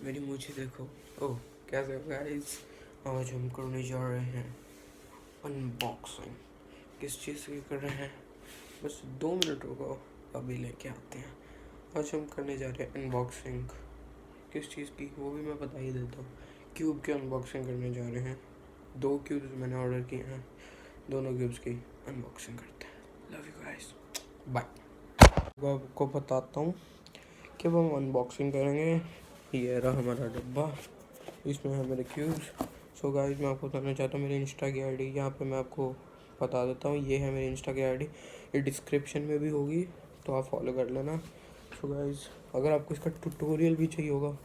मेरी मुझे देखो। ओह कैसे गाइस, आज हम करने जा रहे हैं अनबॉक्सिंग। किस चीज़ की कर रहे हैं, बस 2 मिनट रुको, अभी लेके आते हैं। आज हम करने जा रहे हैं अनबॉक्सिंग। किस चीज़ की वो भी मैं बता ही देता हूँ। क्यूब की अनबॉक्सिंग करने जा रहे हैं। 2 क्यूब्स मैंने ऑर्डर किए हैं, दोनों क्यूब्स की अनबॉक्सिंग करते हैं। Love you guys, bye. आपको बताता हूँ कि अब हम अनबॉक्सिंग करेंगे। ये रहा हमारा डब्बा, इसमें है मेरे क्यूब्स। सो गाइस, मैं आपको बताना चाहता हूँ मेरी इंस्टा की आईडी। यहाँ पे मैं आपको बता देता हूँ, ये है मेरी इंस्टा की आईडी। ये डिस्क्रिप्शन में भी होगी, तो आप फॉलो कर लेना। सो गाइस, अगर आपको इसका ट्यूटोरियल भी चाहिए होगा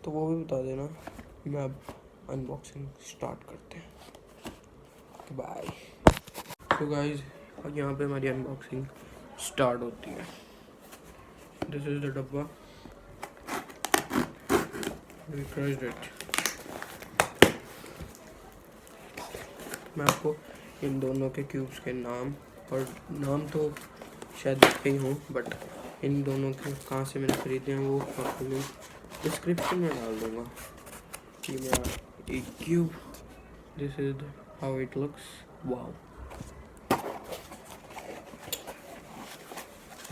तो वो भी बता देना। मैं अब अनबॉक्सिंग स्टार्ट करते हैं। बाय। सो गाइस, यहाँ पे हमारी अनबॉक्सिंग स्टार्ट होती है। दिस इज़ द डब्बा। We crushed it. मैं आपको इन दोनों के क्यूब्स के नाम, और नाम तो शायद देखते ही हूँ, बट इन दोनों के कहाँ से मैंने खरीदे हैं वो आपको लिंक डिस्क्रिप्शन में डाल दूँगा। ये मेरा एक cube, this is how it looks, wow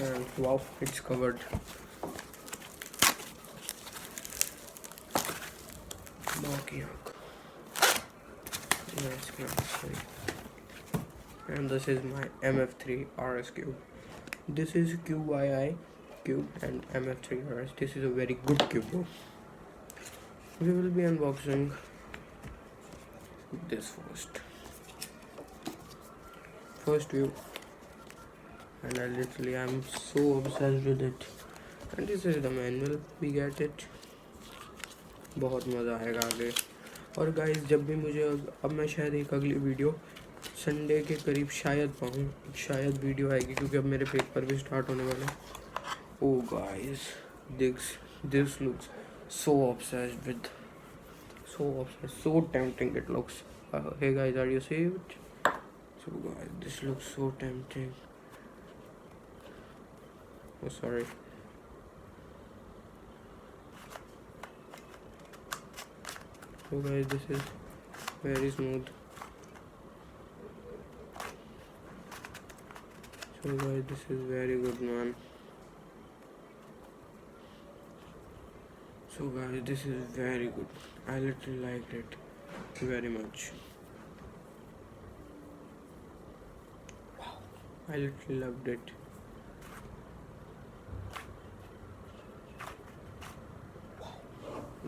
and wow, it's covered. बाकी and this is my MF3 RS cube. This is QYI cube and MF3 RS. This is a very good cube. We will be unboxing this first view, and I'm so obsessed with it. And this is the manual, we get it. बहुत मज़ा आएगा आगे। और guys, जब भी मुझे अब मैं शायद एक अगली वीडियो संडे के करीब शायद वीडियो आएगी, क्योंकि अब मेरे पेपर भी स्टार्ट होने वाले हैं। Oh guys, this looks so obsessed with, so tempting it looks. Hey guys, are you saved? So guys, this looks so tempting. Oh sorry. So guys, this is very smooth. So guys, this is very good, man. So guys, this is very good. I literally liked it very much. Wow, I literally loved it. Wow.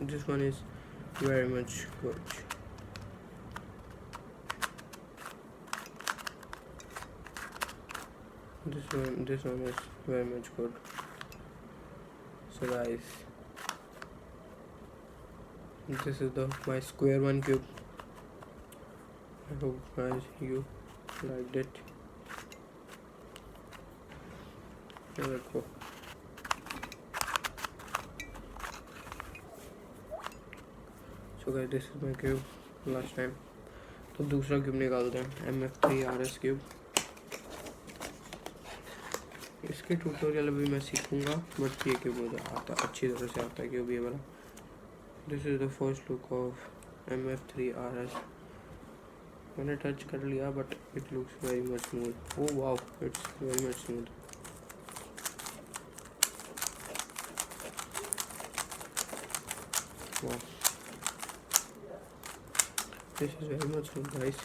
This one is very much good. This one is very much good. So guys, this is my square one cube. I hope guys you liked it. देखो, so guys, this is my cube last time. तो दूसरा cube निकालते हैं, MF3 RS cube. इसके tutorial अभी मैं सीखूंगा, but ये cube मुझे आता अच्छी तरह से आता है क्यूब ये वाला। This is the first look of MF3 RS। मैंने टच कर लिया, but it looks very much smooth. Oh wow, it's very much smooth. Wow, this is very much smooth guys.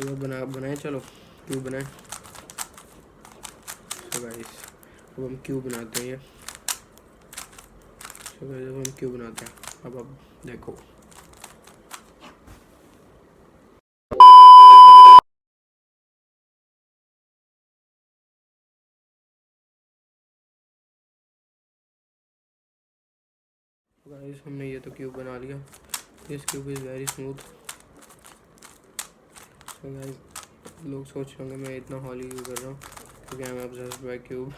ये बनाए चलो, क्यूब बनाए। सो गाइस, अब हम cube बनाते हैं। सो गाइस, अब हम क्यूब बनाते हैं। अब देखो, गाइस हमने ये तो क्यूब बना लिया। This cube is very smooth. So guys, लोग सोच रहे होंगे मैं इतना हॉली क्यों कर रहा हूँ, क्योंकि I am obsessed by cube.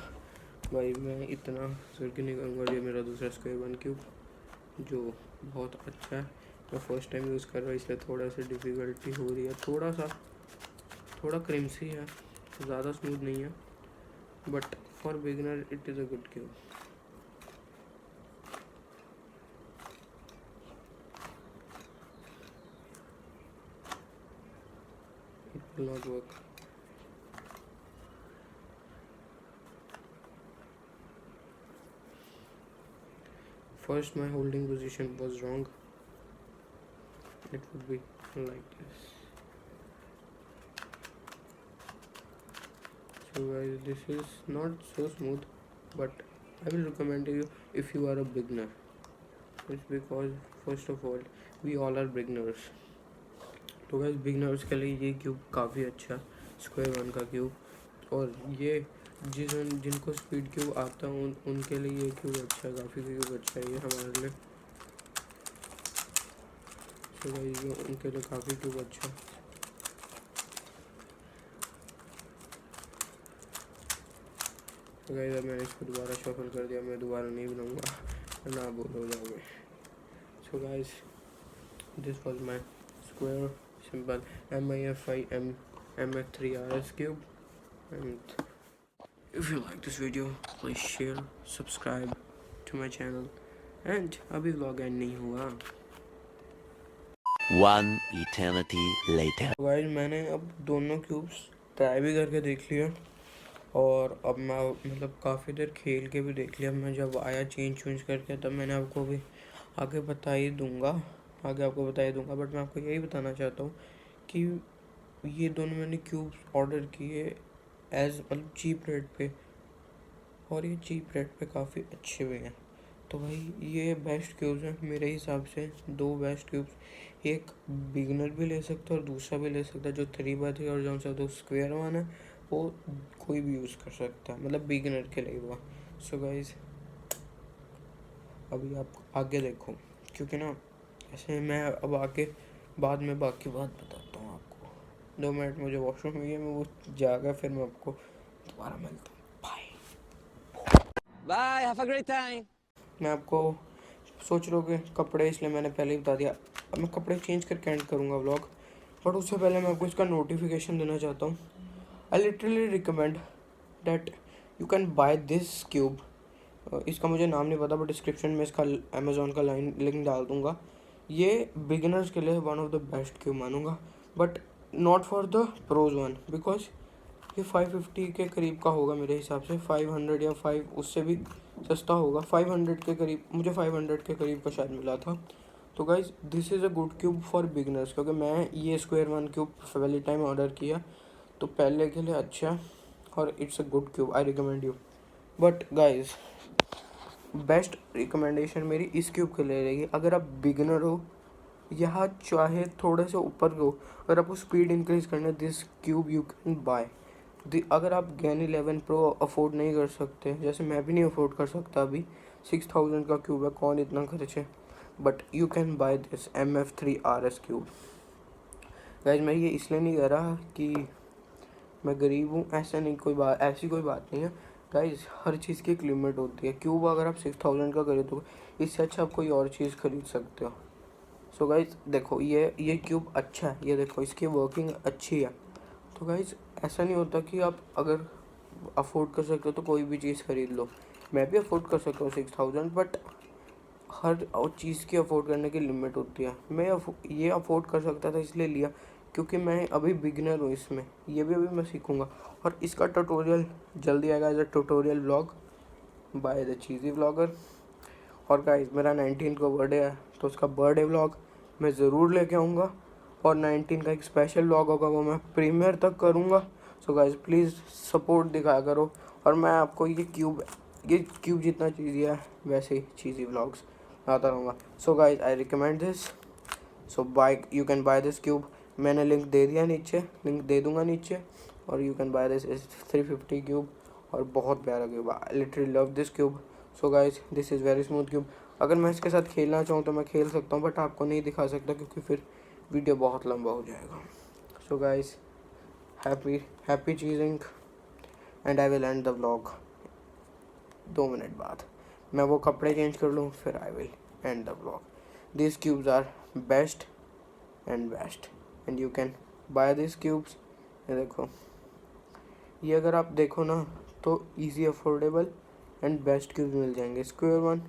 भाई मैं इतना सर्किल नहीं करूँगा। ये मेरा दूसरा स्क्वायर वन क्यूब, जो बहुत अच्छा है। मैं फर्स्ट टाइम यूज़ कर रहा हूँ, इसलिए थोड़ा सा डिफ़िकल्टी हो रही है। थोड़ा क्रिम्सी है, ज़्यादा स्मूथ नहीं है, but for beginner it is a good cube. will not work. First, my holding position was wrong. It would be like this. So guys, this is not so smooth, but I will recommend you if you are a beginner. It's because first of all we all are beginners. तो guys beginners के लिए ये cube काफ़ी अच्छा square one का cube, और ये जिनको स्पीड क्यूब आता है उनके लिए ये क्यूब अच्छा है, काफ़ी क्यूब अच्छा है ये हमारे लिए। तो गाइस ये उनके लिए काफ़ी क्यूब अच्छा है। तो गाइस अब मैंने इसको दोबारा शफल कर दिया, मैं दोबारा नहीं बनाऊँगा ना बोल हो जाओगे। सो guys this was my square simple MIFI MF3RS cube, and if you like this video please share, subscribe to my channel, and अभी vlog end नहीं हुआ। One eternity later. गाइस मैंने अब दोनों क्यूब्स ट्राई भी करके देख लिया, और अब मैं मतलब काफ़ी देर खेल के भी देख लिया। मैं जब आया चेंज करके तब मैंने आपको भी आगे बता ही दूँगा, बट मैं आपको यही बताना चाहता हूँ कि ये दोनों मैंने क्यूब्स ऑर्डर किए एज मतलब चीप रेट पे, और ये चीप रेट पे काफ़ी अच्छे भी हैं। तो भाई ये बेस्ट क्यूब्स हैं मेरे हिसाब से, दो बेस्ट क्यूब्स, एक बिगनर भी ले सकता है और दूसरा भी ले सकता है जो 3x3 और जो सा दो स्क्वायर वन है वो कोई भी यूज़ कर सकता है, मतलब बिगनर के लिए हुआ। सो गाइस अभी आप आगे देखो, क्योंकि ना ऐसे मैं अब आके बाद में बाकी बात बताता हूँ आपको। 2 मिनट मुझे वॉशरूम में मैं वो जाकर फिर मैं आपको दोबारा मिलता हूँ। Bye, have a great time. मैं आपको सोच रहे हो कि कपड़े, इसलिए मैंने पहले ही बता दिया। अब मैं कपड़े चेंज करके एंड करूँगा व्लॉग, बट उससे पहले मैं आपको इसका नोटिफिकेशन देना चाहता हूँ। I literally recommend that you can buy this cube. इसका मुझे नाम नहीं पता, बट डिस्क्रिप्शन में इसका अमेज़ॉन का लिंक डाल दूँगा। ये बिगिनर्स के लिए one of the best cube मानूंगा, but not for the pros one, because ये 550 के करीब का होगा मेरे हिसाब से, 500 या 5 उससे भी सस्ता होगा, 500 के करीब, मुझे 500 के करीब का शायद मिला था। तो guys this is a good cube for beginners, क्योंकि मैं ये स्क्वायर वन क्यूब पहले टाइम ऑर्डर किया तो पहले के लिए अच्छा, और it's a good cube, I recommend you. But guys best recommendation मेरी इस क्यूब के लिए रहेगी, अगर आप बिगिनर हो या चाहे थोड़े से ऊपर हो, अगर आपको स्पीड इंक्रीज करना है, this cube you can bye. अगर आप Gen 11 Pro अफोर्ड नहीं कर सकते, जैसे मैं भी नहीं अफोर्ड कर सकता अभी, 6000 का क्यूब है, कौन इतना खर्चे, but you can buy this MF3RS cube. Guys मैं ये इसलिए नहीं कह रहा कि मैं गरीब हूँ, ऐसा नहीं, कोई बात, ऐसी कोई बात नहीं है गाइज, हर चीज़ की एक लिमिट होती है। क्यूब अगर आप 6000 का खरीदोगे, इससे अच्छा आप कोई और चीज़ खरीद सकते हो। सो गाइज देखो ये क्यूब अच्छा है, ये देखो इसकी वर्किंग अच्छी है। तो गाइज ऐसा नहीं होता कि आप अगर अफोर्ड कर सकते हो तो कोई भी चीज़ खरीद लो। मैं भी अफोर्ड कर सकता हूँ 6000, बट हर चीज़ की अफोर्ड करने की लिमिट होती है। मैं ये अफोर्ड कर सकता था इसलिए लिया क्योंकि मैं अभी बिगिनर हूँ इसमें, ये भी अभी मैं सीखूँगा, और इसका ट्यूटोरियल जल्दी आएगा as a tutorial vlog by the cheesy vlogger. और गाइस मेरा 19 को बर्थडे है, तो उसका बर्थडे व्लॉग मैं ज़रूर लेके आऊँगा, और 19 का एक स्पेशल व्लॉग होगा, वो मैं प्रीमियर तक करूँगा। सो गाइस प्लीज़ सपोर्ट दिखाया करो, और मैं आपको ये क्यूब जितना चीज़ी है वैसे ही चीज़ी व्लॉग्स आता रहूँगा। So guys I recommend this, so buy, you can buy this cube. मैंने लिंक दे दिया नीचे, लिंक दे दूँगा नीचे, और you can buy this 350 cube, और बहुत प्यारा cube, I literally love this cube. So guys this is very smooth cube. अगर मैं इसके साथ खेलना चाहूँ तो मैं खेल सकता हूँ, बट आपको नहीं दिखा सकता क्योंकि फिर वीडियो बहुत लंबा हो जाएगा। So guys happy cheesing, and I will end the vlog 2 minute बाद। मैं वो कपड़े चेंज कर लूँ, फिर I will end the vlog. This cubes are best and you can buy this cubes. ये देखो, ये अगर आप देखो ना तो easy, affordable and best cubes मिल जाएंगे स्क्वायर वन।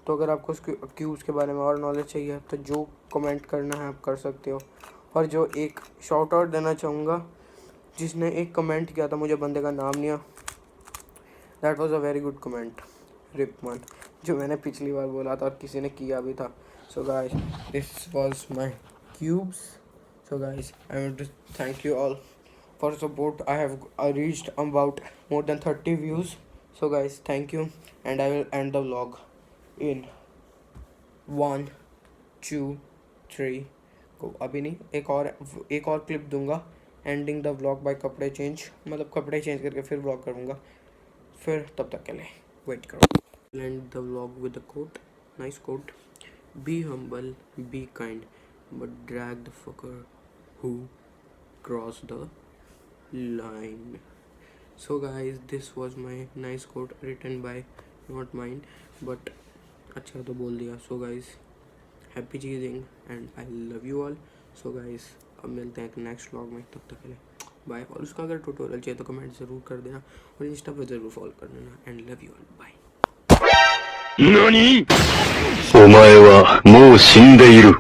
तो अगर आपको क्यूब्स के बारे में और नॉलेज चाहिए तो जो कमेंट करना है आप कर सकते हो। और जो एक शॉर्ट आउट देना चाहूँगा जिसने एक कमेंट किया था, मुझे बंदे का नाम नहीं, that was a very good comment, रिपमन, जो मैंने पिछली बार बोला था और किसी ने किया भी था. So guys, this was my cubes. So guys, I want to thank you all for support. I have reached about more than 30 views. So guys, thank you, and I will end the vlog in 1 2 3 go. अभी नहीं, एक और clip दूंगा ending the vlog bye कपड़े change, मतलब कपड़े change करके फिर व्लॉग करूँगा. फिर तब तक के लिए वेट करो. And the vlog with the quote, nice quote. Be humble, be kind, but drag the fucker who cross the line. So guys, this was my nice quote written by not mine, but अच्छा तो बोल दिया. So guys, happy cheesing and I love you all. So guys, अब मिलते हैं next vlog में, तब तक के लिए बाय. और उसका अगर ट्यूटोरियल चाहिए तो कमेंट ज़रूर कर देना और इंस्टा पे ज़रूर फॉलो कर देना. And love you all, bye. 何？お前はもう死んでいる。